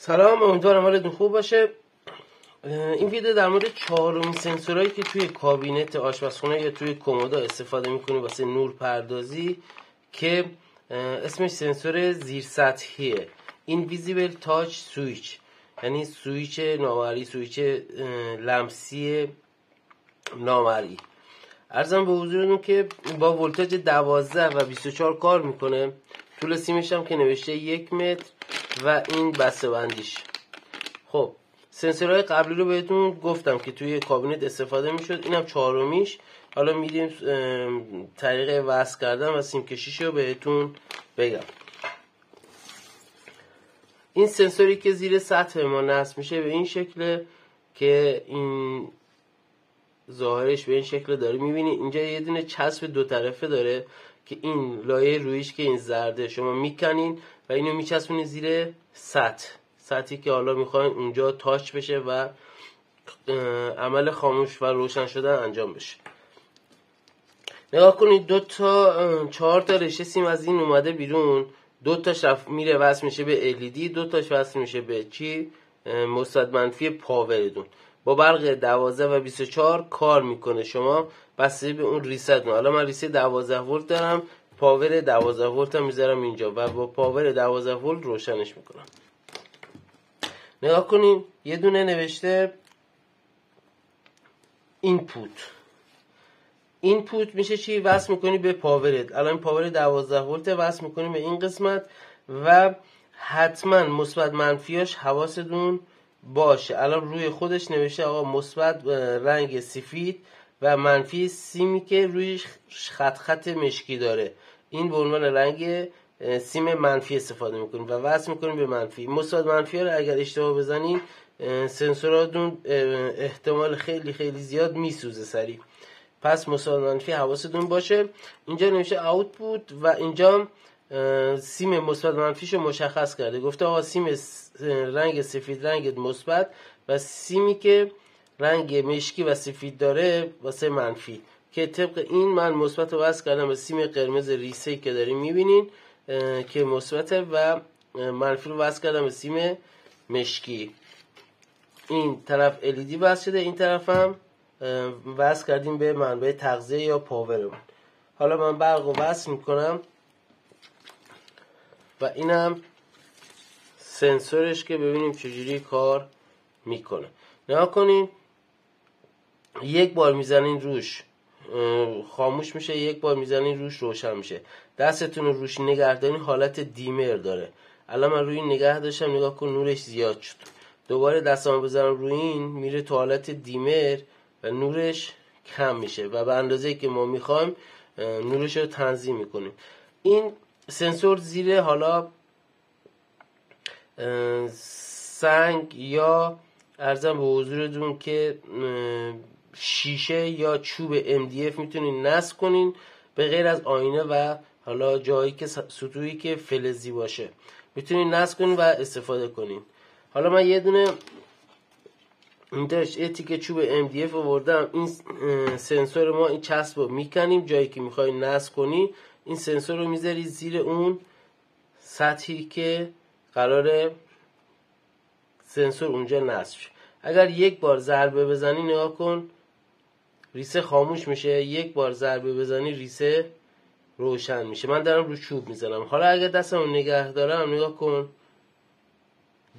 سلام، امیدوارم حالتون خوب باشه. این ویدیو در مورد چهارمین سنسورایی که توی کابینت آشپزخونه یا توی کمد استفاده میکنیم واسه نور پردازی که اسمش سنسور زیر سطحیه. Invisible Touch Switch، یعنی سویچ نامرئی، سویچ لمسی نامرئی. عرضم به حضورتون که با ولتاژ 12 و 24 کار میکنه. طول سیمش هم که نوشته 1 متر و این بسته بندیش. خب سنسورهای قبلی رو بهتون گفتم که توی کابینت استفاده میشد، اینم چهارمیش. حالا میریم طریق وصل کردن و سیم کشیش رو بهتون بگم. این سنسوری که زیر سطح ما نصب میشه به این شکله که این ظاهرش به این شکل داره. میبینی اینجا یه دونه چسب دو طرفه داره که این لایه رویش که این زرده شما میکنین و اینو میچسبونید زیر سطحی که حالا میخواین اونجا تاچ بشه و عمل خاموش و روشن شدن انجام بشه. نگاه کنید 4 تا رشته سیم از این اومده بیرون. 2 تاش میره وصل میشه به LED، 2 تاش وصل میشه به چی؟ مثبت منفی پاورتون. با برق 12 و 24 کار میکنه. شما بسته به اون ریست. حالا من ریست 12 ولت دارم، پاور 12 ولت هم میذارم اینجا و با پاور 12 ولت روشنش میکنم. نگاه کنیم یه دونه نوشته اینپوت میشه چی؟ وصل میکنی به پاورت. الان پاور 12 ولت وصل میکنی به این قسمت و حتما مثبت منفیاش حواستون باشه. الان روی خودش نوشته آقا مثبت رنگ سفید و منفی سیمی که روی خط مشکی داره. این به عنوان رنگ سیم منفی استفاده میکنیم و وصل میکنیم به منفی. مثبت منفی رو اگر اشتباه بزنین سنسوراتون احتمال خیلی خیلی زیاد میسوزه سریع. پس مثبت منفی حواستون باشه. اینجا نوشته آوتپوت و اینجا سیم مثبت منفیشو مشخص کرده. گفته آقا سیم رنگ سفید رنگ مثبت و سیمی که رنگ مشکی و سفید داره واسه منفی، که طبق این من مثبت رو وصل کردم به سیم قرمز ریسه که دارین میبینین که مثبته و منفی رو وصل کردم به سیم مشکی. این طرف LED وصل شده، این طرف هم وصل کردیم به منبع تغذیه یا پاورمون. حالا من برق رو وصل میکنم و اینم سنسورش که ببینیم چجوری کار میکنه. نگاه کنین یک بار میزنین روش خاموش میشه، یک بار میزنین روش روشن میشه. دستتون رو روش نگهدارین حالت دیمر داره. الان من روی نگه داشتم، نگاه کن نورش زیاد شد. دوباره دستامو بزنم روی این میره تو حالت دیمر و نورش کم میشه و به اندازه‌ای که ما میخوایم نورش رو تنظیم میکنیم. این سنسور زیر حالا سنگ یا عرضم به حضورتون که شیشه یا چوب MDF میتونین نصب کنین به غیر از آینه و حالا جایی که سطوحی که فلزی باشه میتونین نصب کنین و استفاده کنین. حالا من یه دونه اینجاش تیکه چوب MDF آوردم. این سنسور ما این چسب رو میکنیم جایی که میخواین نصب کنین. این سنسور رو میذاری زیر اون سطحی که قراره سنسور اونجا نصب شه. اگر یک بار ضربه بزنی نگاه کن ریسه خاموش میشه، یک بار ضربه بزنی ریسه روشن میشه. من دارم رو چوب میزنم. حالا اگر دستم رو نگه دارم نگاه کن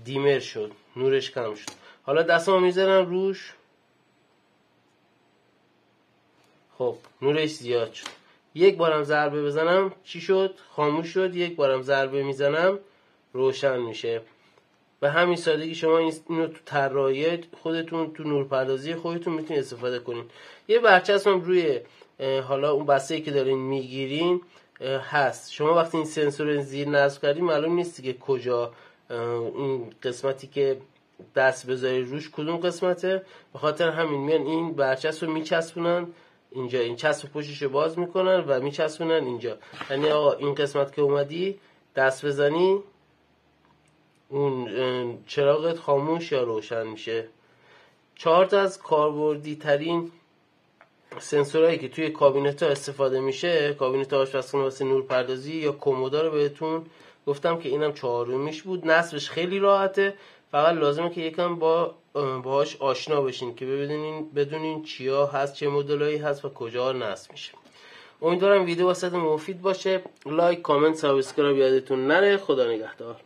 دیمر شد، نورش کم شد. حالا دستم رو میزنم روش، خب نورش زیاد شد. یک بارم ضربه بزنم چی شد؟ خاموش شد. یک بارم ضربه میزنم روشن میشه. به همین سادگی شما اینو تو طراحی خودتون تو نورپردازی خودتون میتونید استفاده کنین. یه برچسب هم روی حالا اون بسته‌ای که دارین میگیرین هست. شما وقتی این سنسور زیر نصب کردین معلوم نیست که کجا این قسمتی که دست بذاری روش کدوم قسمته. به خاطر همین میان این برچسب رو میچسبونن اینجا، این چسب پشتش رو باز میکنن و میچسبونن اینجا. یعنی آقا این قسمت که اومدی دست بزنی اون چراغت خاموش یا روشن میشه. 4 تا از کاربردی ترین سنسورهایی که توی کابینت ها استفاده میشه، کابینت آشپزخونه واسه نورپردازی یا کمودا رو بهتون گفتم که اینم 4میش بود. نصبش خیلی راحته، فقط لازمه که یکم باهاش آشنا بشین که بدونین چیا هست، چه مدلایی هست و کجا نصب میشه. امیدوارم ویدیو واسهتون مفید باشه. لایک، کامنت، سابسکرایب یادتون نره. خدا نگهدار.